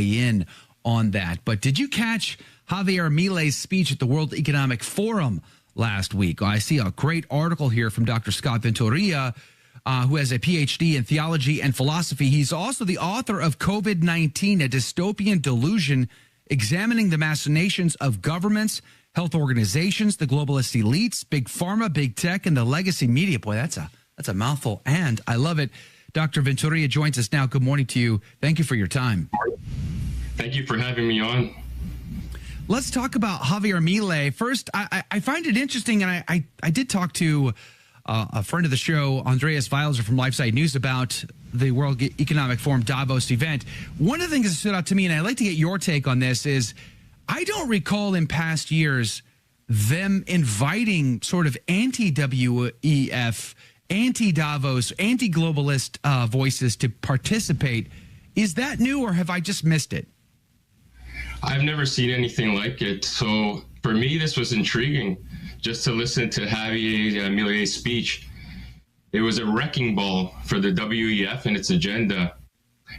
in on that. But did you catch Javier Milei's speech at the World Economic Forum last week? I see a great article here from Dr. Scott Ventureyra, who has a PhD in theology and philosophy. He's also the author of COVID-19, a dystopian delusion, examining the machinations of governments, health organizations, the globalist elites, big pharma, big tech, and the legacy media. Boy, that's a mouthful, and I love it. Dr. Ventureyra joins us now. Good morning to you. Thank you for your time. Thank you for having me on. Let's talk about Javier Milei. First, I find it interesting, and I did talk to a friend of the show, Andreas Weiler from LifeSite News, about the World Economic Forum Davos event. One of the things that stood out to me, and I'd like to get your take on this, is I don't recall in past years them inviting sort of anti-WEF, anti-Davos, anti-globalist voices to participate. Is that new, or have I just missed it? I've never seen anything like it. So for me, this was intriguing just to listen to Javier Milei's speech. It was a wrecking ball for the WEF and its agenda.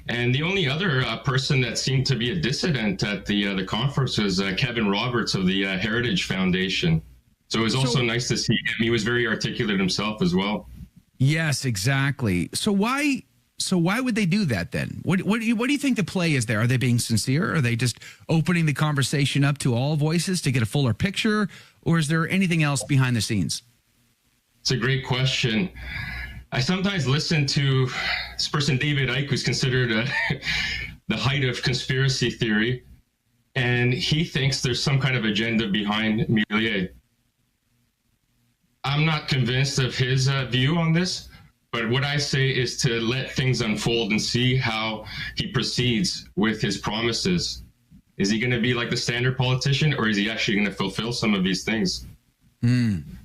And the only other person that seemed to be a dissident at the conference was Kevin Roberts of the Heritage Foundation. So it was also nice to see him. He was very articulate himself as well. Yes, exactly. So why would they do that then? What do you think the play is there? Are they being sincere? Are they just opening the conversation up to all voices to get a fuller picture? Or is there anything else behind the scenes? It's a great question. I sometimes listen to this person, David Icke, who's considered the height of conspiracy theory, and he thinks there's some kind of agenda behind Milei. I'm not convinced of his view on this, but what I say is to let things unfold and see how he proceeds with his promises. Is he going to be like the standard politician, or is he actually going to fulfill some of these things?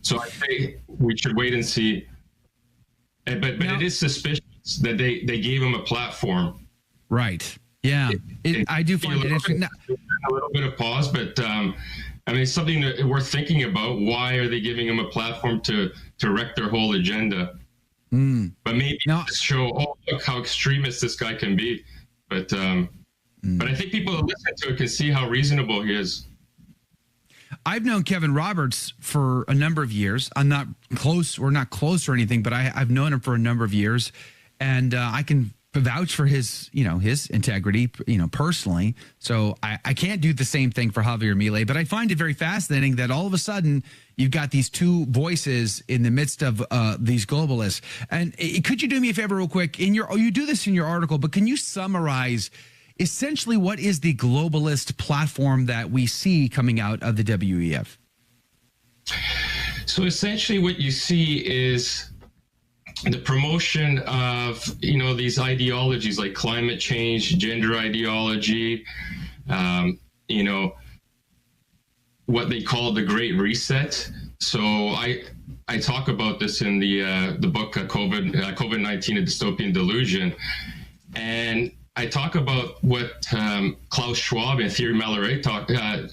So I say we should wait and see. But it is suspicious that they gave him a platform. Right. Yeah. I do find it interesting. A little bit of pause, but I mean, it's something that worth thinking about. Why are they giving him a platform to wreck their whole agenda? But maybe to show, oh, look how extremist this guy can be. But I think people that listen to it can see how reasonable he is. I've known Kevin Roberts for a number of years. I'm not close, we're not close or anything, but I've known him for a number of years, and I can vouch for his integrity, personally. So I can't do the same thing for Javier Milei, but I find it very fascinating that all of a sudden you've got these two voices in the midst of these globalists. And could you do me a favor real quick? You do this in your article, but can you summarize essentially what is the globalist platform that we see coming out of the WEF? So essentially what you see is the promotion of, these ideologies like climate change, gender ideology, what they call the Great Reset. So I talk about this in the book COVID-19, a Dystopian Delusion. And I talk about what Klaus Schwab and Thierry Malloret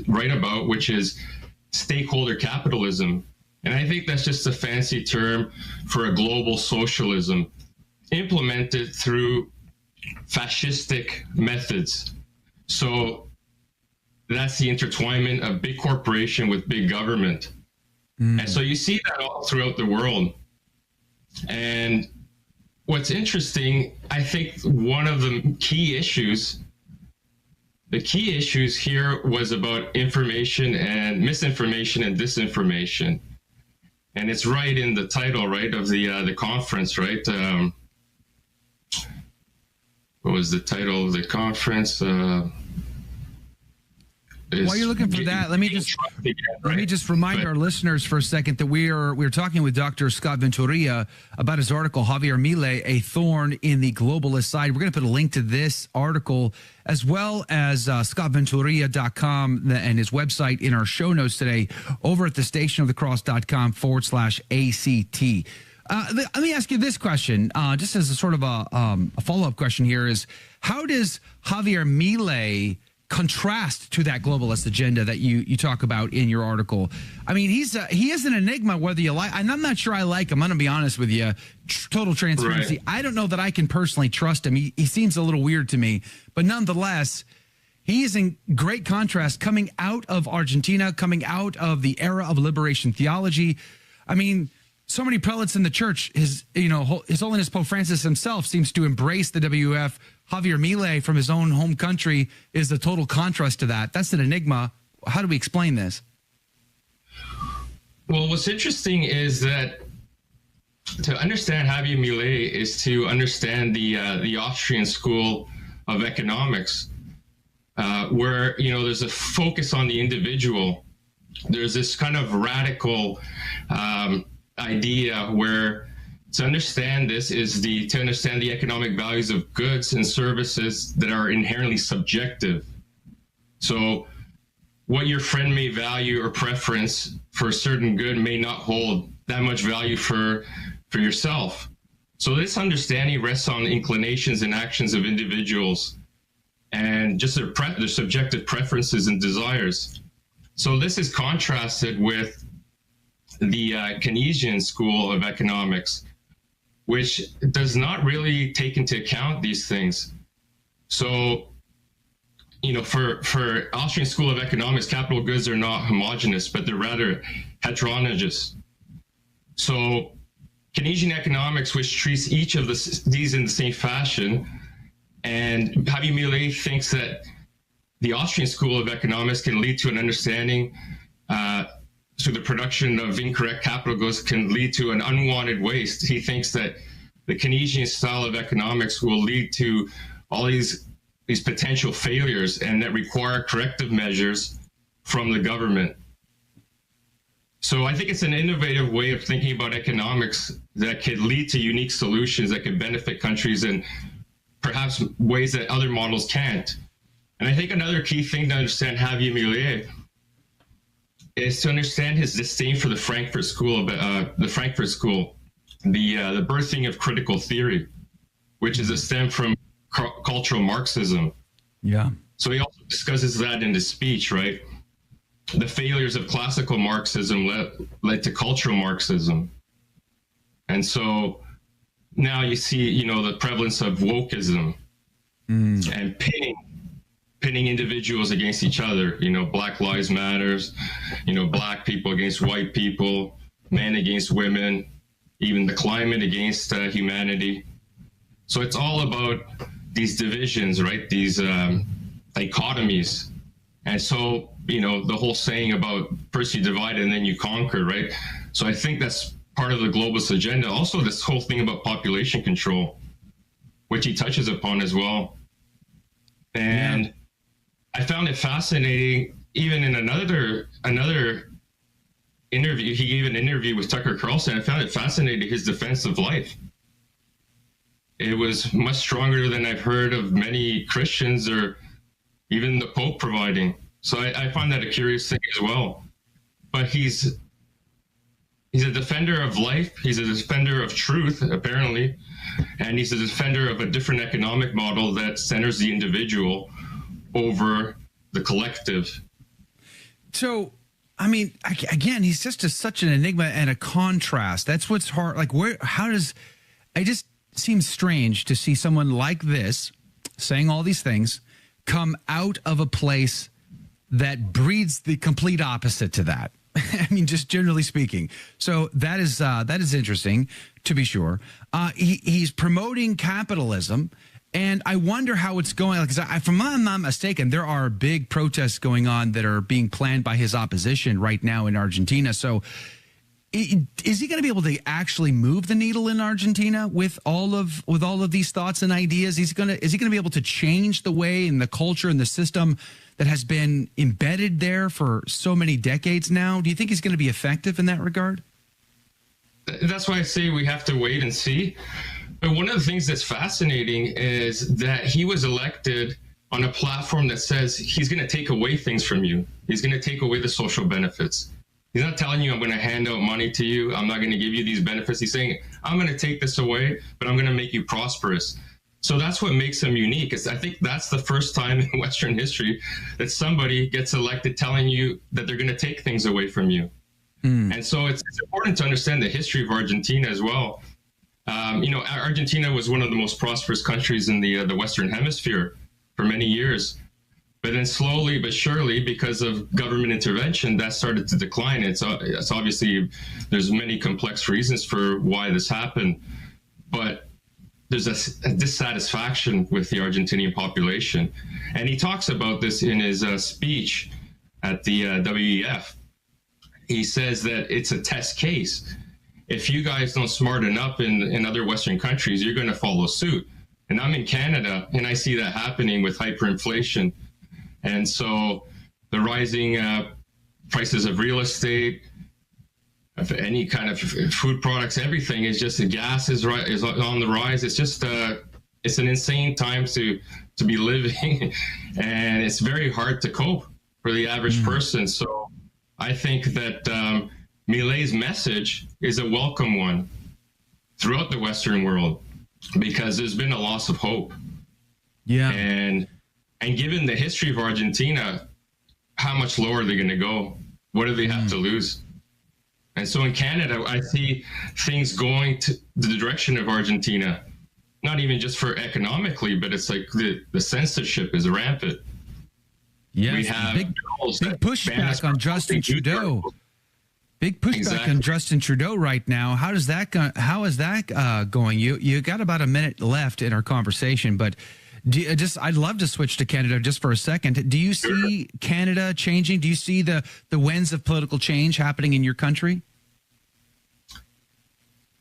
write about, which is stakeholder capitalism. And I think that's just a fancy term for a global socialism implemented through fascistic methods. So that's the intertwinement of big corporation with big government. And so you see that all throughout the world. And what's interesting, I think one of the key issues here was about information and misinformation and disinformation. And it's right in the title, right, of the conference, right? What was the title of the conference? While you're looking for that, let me just remind our listeners for a second that we're talking with Dr. Scott Ventureyra about his article, Javier Milei, A Thorn in the Globalist Side. We're going to put a link to this article as well as scottventureyra.com and his website in our show notes today over at thestationofthecross.com/ACT. Let me ask you this question, just as a sort of a follow-up question here is, how does Javier Milei contrast to that globalist agenda that you talk about in your article? I mean, he is an enigma, whether you like, and I'm not sure I like him. I'm going to be honest with you. Total transparency. Right. I don't know that I can personally trust him. He seems a little weird to me, but nonetheless, he is in great contrast coming out of Argentina, coming out of the era of liberation theology. I mean, so many prelates in the church, His Holiness Pope Francis himself seems to embrace the WF. Javier Milei from his own home country is a total contrast to that. That's an enigma. How do we explain this? Well, what's interesting is that to understand Javier Milei is to understand the Austrian school of economics, where there's a focus on the individual. There's this kind of radical idea where to understand this is to understand the economic values of goods and services that are inherently subjective. So what your friend may value or preference for a certain good may not hold that much value for yourself. So this understanding rests on inclinations and actions of individuals and just their subjective preferences and desires. So this is contrasted with the Keynesian school of economics, which does not really take into account these things. So, for Austrian school of economics, capital goods are not homogeneous, but they're rather heterogeneous. So Keynesian economics, which treats each of these in the same fashion, and Javier Milei thinks that the Austrian school of economics can lead to an understanding through the production of incorrect capital goods can lead to an unwanted waste. He thinks that the Keynesian style of economics will lead to all these potential failures and that require corrective measures from the government. So I think it's an innovative way of thinking about economics that could lead to unique solutions that could benefit countries in perhaps ways that other models can't. And I think another key thing to understand Javier Milei is to understand his disdain for the Frankfurt School, the birthing of critical theory, which is a stem from cultural Marxism. Yeah. So he also discusses that in his speech, right? The failures of classical Marxism led to cultural Marxism. And so now you see, the prevalence of wokeism and pitting individuals against each other, Black Lives Matters, Black people against white people, men against women, even the climate against humanity. So it's all about these divisions, right? These dichotomies. And so, the whole saying about first you divide and then you conquer, right? So I think that's part of the globalist agenda. Also, this whole thing about population control, which he touches upon as well. And I found it fascinating, even in another interview, he gave an interview with Tucker Carlson. I found it fascinating, his defense of life. It was much stronger than I've heard of many Christians or even the Pope providing. So I find that a curious thing as well. But he's a defender of life. He's a defender of truth, apparently. And he's a defender of a different economic model that centers the individual over the collective. So, I mean, again, he's just such an enigma and a contrast. That's what's hard. Like, it just seems strange to see someone like this saying all these things come out of a place that breeds the complete opposite to that. I mean, just generally speaking. So that is interesting, to be sure. He's promoting capitalism, and I wonder how it's going. Because if I'm not mistaken, there are big protests going on that are being planned by his opposition right now in Argentina. So is he going to be able to actually move the needle in Argentina with all of these thoughts and ideas? Is he going to be able to change the way and the culture and the system that has been embedded there for so many decades now? Do you think he's going to be effective in that regard? That's why I say we have to wait and see. But one of the things that's fascinating is that he was elected on a platform that says he's going to take away things from you. He's going to take away the social benefits. He's not telling you, I'm going to hand out money to you. I'm not going to give you these benefits. He's saying, I'm going to take this away, but I'm going to make you prosperous. So that's what makes him unique. I think that's the first time in Western history that somebody gets elected telling you that they're going to take things away from you. And so it's important to understand the history of Argentina as well. Argentina was one of the most prosperous countries in the Western Hemisphere for many years. But then slowly but surely, because of government intervention, that started to decline. It's obviously, there's many complex reasons for why this happened, but there's a dissatisfaction with the Argentinian population. And he talks about this in his speech at the WEF. He says that it's a test case. If you guys don't smarten up in other Western countries, you're going to follow suit. And I'm in Canada, and I see that happening with hyperinflation. And so the rising prices of real estate, of any kind of food products, everything is just, the gas is on the rise. It's just it's an insane time to be living, and it's very hard to cope for the average person. So I think that Milei's message is a welcome one throughout the Western world, because there's been a loss of hope. Yeah. And given the history of Argentina, how much lower are they going to go? What do they have to lose? And so in Canada, I see things going to the direction of Argentina, not even just for economically, but it's like the censorship is rampant. Yes, we have big pushback on Justin Trudeau. Big pushback on Justin Trudeau right now. How is that going? You got about a minute left in our conversation, but I'd love to switch to Canada just for a second. Do you see Canada changing? Do you see the winds of political change happening in your country?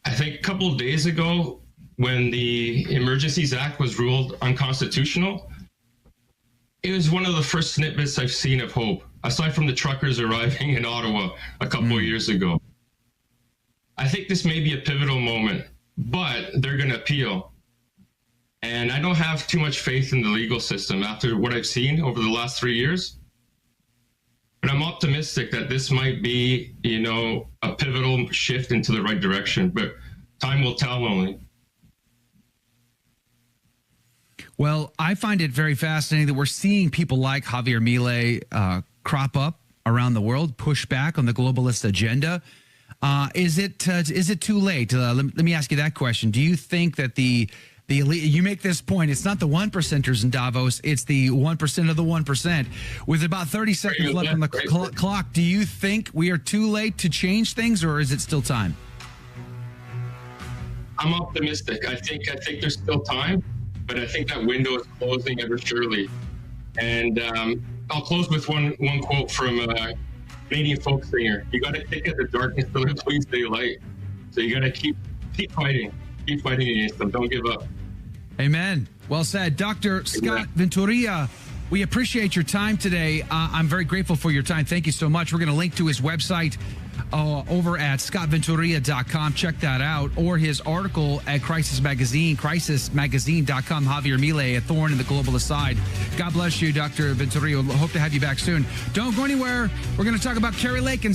I think a couple of days ago, when the Emergencies Act was ruled unconstitutional, it was one of the first snippets I've seen of hope, aside from the truckers arriving in Ottawa a couple of years ago. I think this may be a pivotal moment, but they're going to appeal. And I don't have too much faith in the legal system after what I've seen over the last 3 years. But I'm optimistic that this might be, a pivotal shift into the right direction. But time will tell only. Well, I find it very fascinating that we're seeing people like Javier Milei crop up around the world, push back on the globalist agenda. Is it too late? Let me ask you that question. Do you think that the elite, you make this point, it's not the 1%ers in Davos, it's the 1% of the 1%. With about 30 seconds left on the clock, do you think we are too late to change things, or is it still time? I'm optimistic. I think there's still time, but I think that window is closing ever surely. And I'll close with one quote from a Canadian folk singer. You got to take at the darkness till it please daylight. So you got to keep fighting. Keep fighting against them. Don't give up. Amen. Well said. Dr. Scott Ventureyra, we appreciate your time today. I'm very grateful for your time. Thank you so much. We're going to link to his website over at scottventureyra.com. Check that out. Or his article at Crisis Magazine, crisismagazine.com. Javier Milei at Thorn and the Globalist Side. God bless you, Dr. Ventureyra. Hope to have you back soon. Don't go anywhere. We're going to talk about Kari Lake and